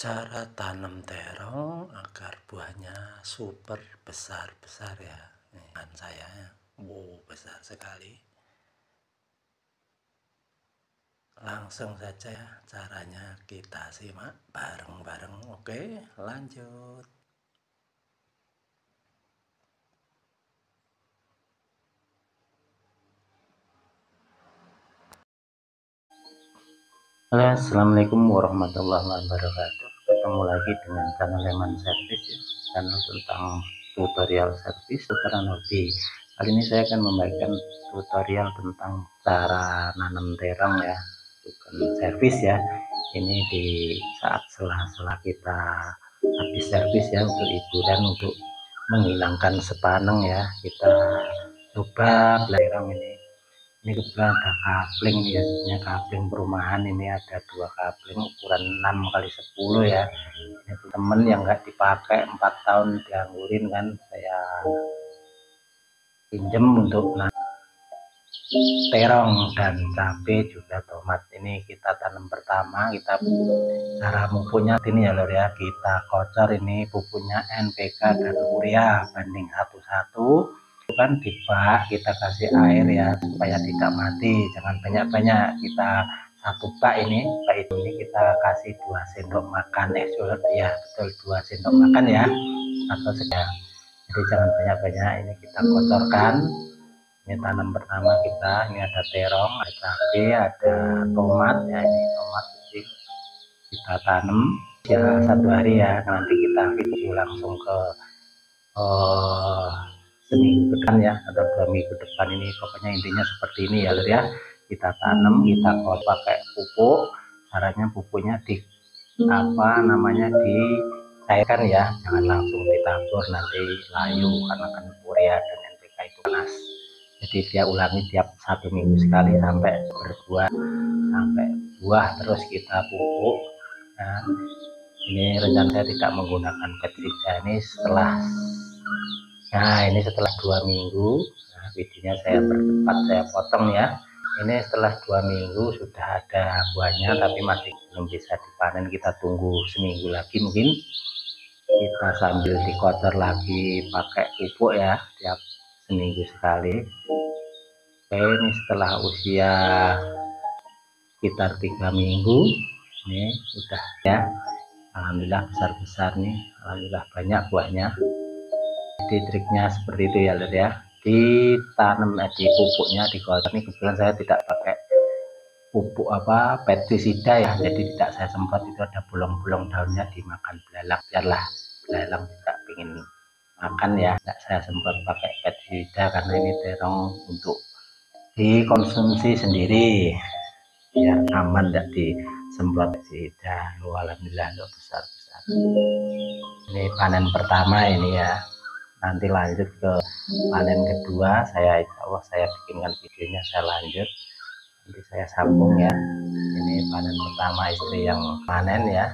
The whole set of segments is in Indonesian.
Cara tanam terong agar buahnya super besar-besar ya. Ini kan saya, wow, besar sekali. Langsung saja ya, caranya kita simak bareng-bareng. Oke, lanjut. Halo, assalamualaikum warahmatullahi wabarakatuh. Ketemu lagi dengan channel Leman Service ya, channel tentang tutorial service seputaran hobi. Kali ini saya akan membagikan tutorial tentang cara nanam terong ya, bukan servis ya. Ini di saat sela-sela kita habis servis ya, untuk hiburan, untuk menghilangkan sepaneng ya, kita coba terong ini. Ini kebetulan ada kapling nih ya, sebenarnya kapling perumahan. Ini ada 2 kapling ukuran 6 kali 10 ya. Ini temen yang nggak dipakai 4 tahun dianggurin kan, saya pinjem untuk terong dan cabai juga tomat. Ini kita tanam pertama, kita cara pupuknya ini ya lor ya, kita kocor ini pupuknya NPK dan urea banding 1:1 kan, di bak kita kasih air ya supaya tidak mati, jangan banyak-banyak. Kita 1 bak ini, bak ini kita kasih 2 sendok makan ya, betul 2 sendok makan ya, atau sedang. Jadi jangan banyak-banyak, ini kita kocorkan. Ini tanam pertama kita, ini ada terong, ada cabai, ada tomat ya. Ini tomat kecil kita tanam ya 1 hari ya, nanti kita video langsung ke seminggu depan ya, atau 2 minggu depan. Ini pokoknya intinya seperti ini ya lor ya. Kita tanam, kita pakai pupuk. Caranya pupuknya dicairkan ya, jangan langsung ditabur, nanti layu karena kan urea dan NPK itu panas. Jadi dia ulangi tiap 1 minggu sekali sampai berbuah, sampai buah terus kita pupuk. Nah, ini rencana saya tidak menggunakan pestisida. Ini setelah 2 minggu. Nah, videonya saya percepat, saya potong ya. Ini setelah 2 minggu sudah ada buahnya, tapi masih belum bisa dipanen. Kita tunggu seminggu lagi mungkin. Kita sambil dikotor lagi pakai pupuk ya, tiap seminggu sekali. Oke, ini setelah usia sekitar 3 minggu, ini sudah ya. Alhamdulillah besar-besar nih, alhamdulillah banyak buahnya. Jadi triknya seperti itu ya lor ya, ditanam di pupuknya di kotor. Ini kebetulan saya tidak pakai pupuk pestisida ya, jadi tidak saya semprot. Itu ada bolong-bolong daunnya dimakan belalang, biarlah belalang tidak ingin makan ya, tidak saya semprot pakai pestisida karena ini terong untuk dikonsumsi sendiri biar aman, tidak disemprot pestisida. Alhamdulillah besar-besar. Ini panen pertama ini ya, nanti lanjut ke panen kedua. Insya Allah saya bikinkan videonya, saya lanjut, nanti saya sambung ya. Ini panen pertama istri yang panen ya,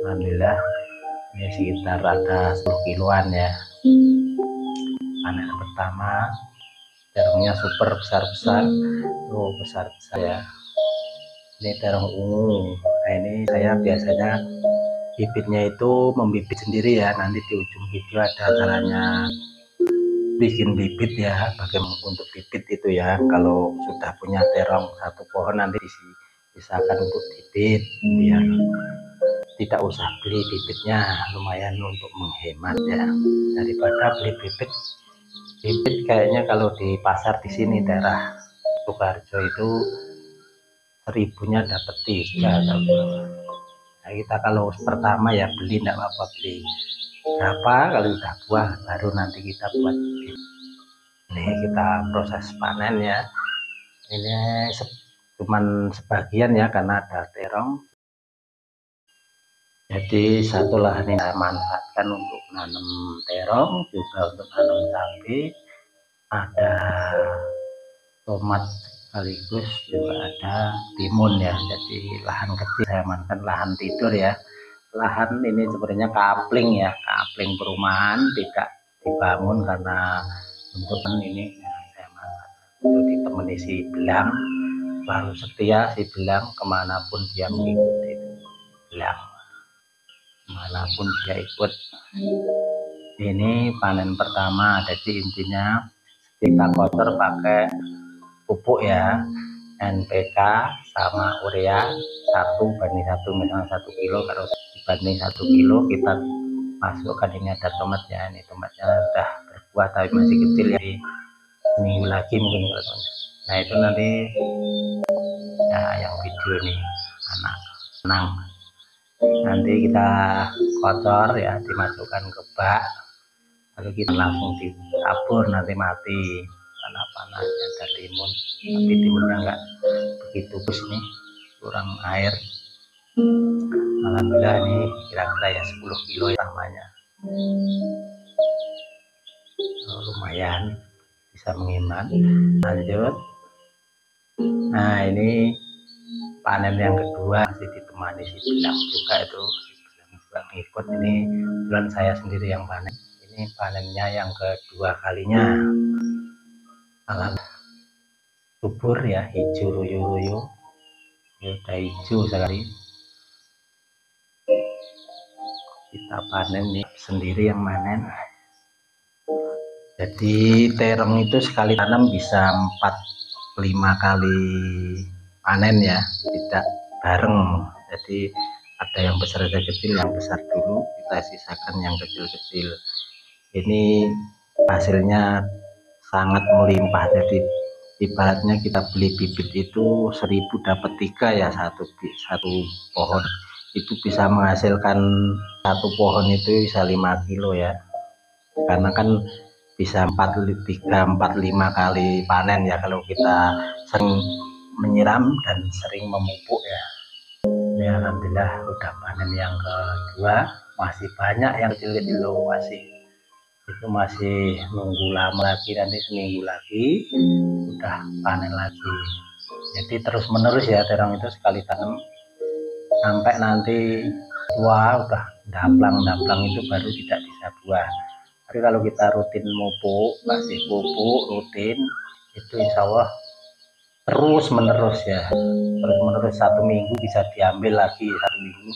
alhamdulillah ini sekitar ada 10 kiloan ya. Panen pertama terongnya super besar-besar, besar-besar ya. Ini terong ungu. Nah, ini saya biasanya bibitnya itu membibit sendiri ya, nanti di ujung video ada caranya bikin bibit ya, bagaimana untuk bibit itu ya. Kalau sudah punya terong 1 pohon, nanti dipisahkan untuk bibit biar tidak usah beli bibitnya, lumayan untuk menghemat ya, daripada beli bibit kayaknya kalau di pasar di sini daerah Sukoharjo itu 1000-nya dapat 3 atau berapa. Nah, kita kalau pertama ya beli, tidak apa-apa, beli berapa, kalau udah buah baru nanti kita buat bibit. Ini kita proses panen ya. Ini cuman sebagian ya karena ada terong, jadi satu lahan ini saya manfaatkan untuk nanam terong, juga untuk nanam cabai, ada tomat, sekaligus juga ada timun ya. Jadi lahan kecil saya manfaatkan, lahan tidur ya. Lahan ini sebenarnya kapling ya, kapling perumahan, tidak dibangun karena untuk ini ya, saya manfaatkan untuk ditemani si belang. Baru setia si belang, kemanapun dia mengikuti itu belang. walaupun dia ikut. Ini panen pertama, jadi intinya kita kotor pakai pupuk ya, NPK sama urea 1:1, misalnya 1 kilo. Kalau dibanding 1 kilo kita masukkan, ini ada tomat ya, ini tomatnya udah berbuah tapi masih kecil ya, seminggu lagi mungkin kalau. Nah itu nanti ya yang video nih anak senang, nanti kita kotor ya, dimasukkan ke bak, lalu kita langsung ditabur, nanti mati karena panasnya ada timun, tapi timunnya enggak begitu bagus nih, kurang air. Alhamdulillah ini kira-kira ya 10 kilo namanya, lumayan bisa menghemat. Lanjut, nah ini panen yang kedua, masih ditemani si Bilang juga, itu juga ngikut. Ini bulan saya sendiri yang panen, ini panennya yang kedua kalinya. Alhamdulillah subur ya, hijau royo-royo, udah hijau sekali. Kita panen nih, sendiri yang panen. Jadi terong itu sekali tanam bisa 4-5 kali panen ya, tidak bareng. Jadi ada yang besar ada kecil, yang besar dulu kita sisakan yang kecil-kecil. Ini hasilnya sangat melimpah, jadi ibaratnya kita beli bibit itu 1000 dapat 3 ya, satu pohon itu bisa menghasilkan, satu pohon itu bisa 5 kilo ya, karena kan bisa 4-5 kali panen ya kalau kita sering menyiram dan sering memupuk ya. Ini alhamdulillah udah panen yang kedua, masih banyak yang kecil-kecil loh, masih nunggu lama lagi, nanti seminggu lagi udah panen lagi. Jadi terus menerus ya, terong itu sekali tanam sampai nanti tua udah daplang itu baru tidak bisa buah. Tapi kalau kita rutin mupuk, kasih pupuk rutin, itu insya Allah terus menerus ya, terus menerus, 1 minggu bisa diambil lagi, 1 minggu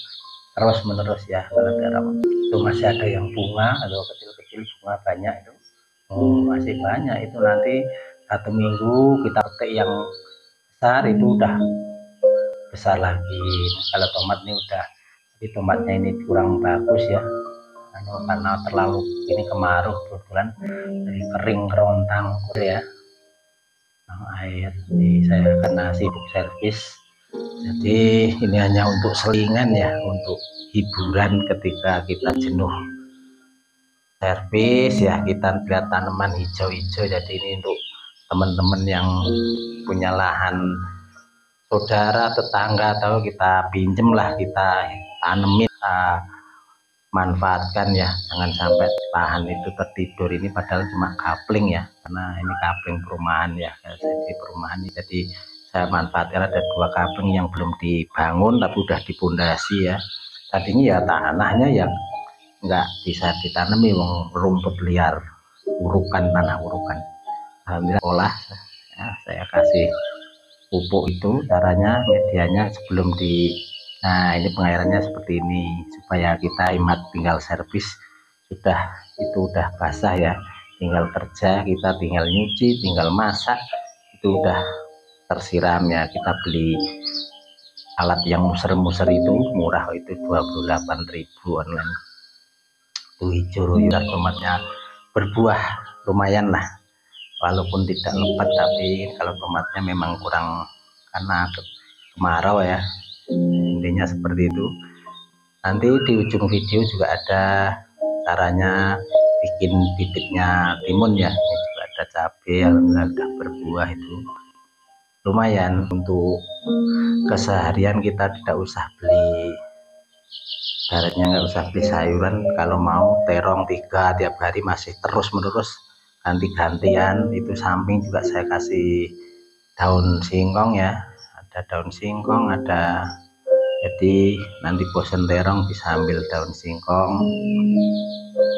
terus menerus ya. Kalau terong itu masih ada yang bunga atau kecil-kecil bunga banyak itu, masih banyak itu, nanti 1 minggu kita petik yang besar itu udah besar lagi. Kalau tomat ini udah, tapi tomatnya ini kurang bagus ya, karena terlalu ini kemarau kebetulan, jadi kering kerontang ya, air. Ini saya kena sibuk servis, jadi ini hanya untuk selingan ya, untuk hiburan ketika kita jenuh servis ya, kita lihat tanaman hijau-hijau. Jadi ini untuk teman-teman yang punya lahan saudara, tetangga, atau kita pinjem lah, kita tanemin, kita manfaatkan ya, jangan sampai lahan itu tertidur. Ini padahal cuma kapling ya, karena ini kapling perumahan ya, jadi perumahan ini, jadi saya manfaatkan ada 2 kapling yang belum dibangun tapi udah dipondasi ya. Tadinya ya tanahnya yang nggak bisa ditanami, rumput liar, urukan, tanah urukan. Alhamdulillah olah ya, saya kasih pupuk itu, caranya medianya sebelum nah ini pengairannya seperti ini, supaya kita hemat, tinggal servis sudah, itu udah basah ya, tinggal kerja, kita tinggal nyuci, tinggal masak, itu udah tersiram ya. Kita beli alat yang muser-muser itu murah, itu 28.000 online. Itu hijau royo, tomatnya berbuah lumayan lah, walaupun tidak lebat, tapi kalau tomatnya memang kurang karena kemarau ya, intinya seperti itu. Nanti di ujung video juga ada caranya bikin bibitnya timun ya, ini juga ada cabai, alhamdulillah udah berbuah, itu lumayan untuk keseharian, kita tidak usah beli, baratnya nggak usah beli sayuran. Kalau mau terong 3 tiap hari masih terus menerus ganti-gantian. Itu samping juga saya kasih daun singkong ya, ada daun singkong, ada, jadi nanti bosen terong bisa ambil daun singkong.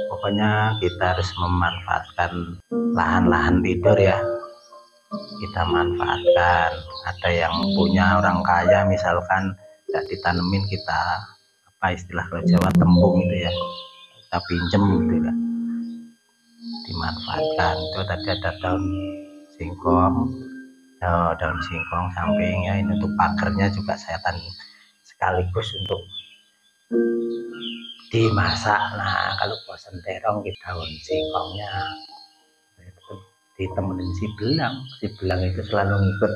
Pokoknya kita harus memanfaatkan lahan-lahan tidur ya, kita manfaatkan. Ada yang punya orang kaya misalkan tidak ditanemin, kita apa istilah kalau Jawa, tembung itu ya, kita pinjem gitu ya, dimanfaatkan. Itu tadi ada daun singkong, daun singkong sampingnya ini untuk pagarnya juga saya sekaligus untuk dimasak. Nah kalau bosan terong kita daun singkongnya ditemenin si belang itu selalu ngikut.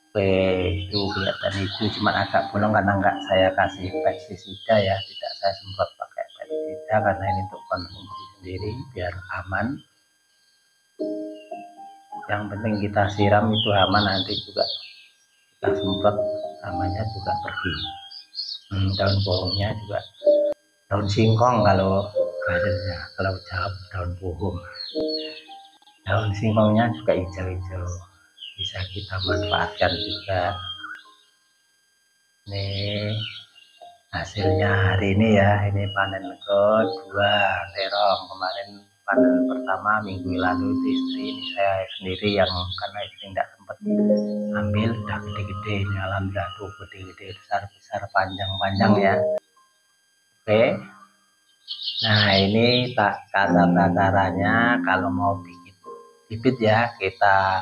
Oke, itu kelihatan itu cuma agak bolong karena enggak saya kasih pestisida ya, tidak saya semprot pakai pestisida karena ini untuk konsumsi sendiri biar aman. Yang penting kita siram itu aman, nanti juga kita semprot amannya juga pergi. Daun pohonnya juga daun singkong kalau bahasanya, kalau Jawa daun pohon. Daun singkongnya juga hijau-hijau, bisa kita manfaatkan juga. Ini hasilnya hari ini ya, ini panen kedua terong. Kemarin panen pertama minggu lalu itu istri, ini saya sendiri yang karena istri tidak sempat ambil, udah gede-gede ini, alhamdulillah tuh gede-gede, besar-besar, panjang-panjang ya. Oke, nah ini tata caranya kalau mau bikin bibit ya, kita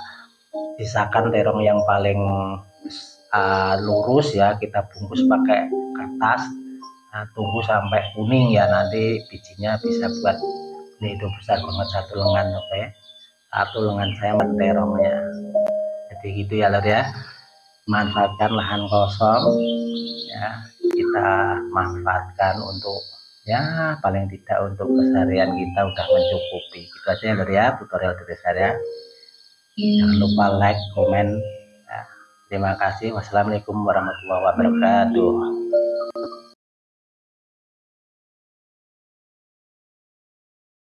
sisakan terong yang paling lurus ya, kita bungkus pakai kertas. Nah, tunggu sampai kuning ya, nanti bijinya bisa buat ini, itu besar banget, satu lengan. Oke, satu lengan saya terongnya. Jadi gitu ya lor ya, manfaatkan lahan kosong ya, kita manfaatkan untuk ya paling tidak untuk keseharian kita udah mencukupi. Gitu aja ya lor ya, tutorial dari saya. Jangan lupa like, komen ya. Terima kasih. Wassalamualaikum warahmatullahi wabarakatuh.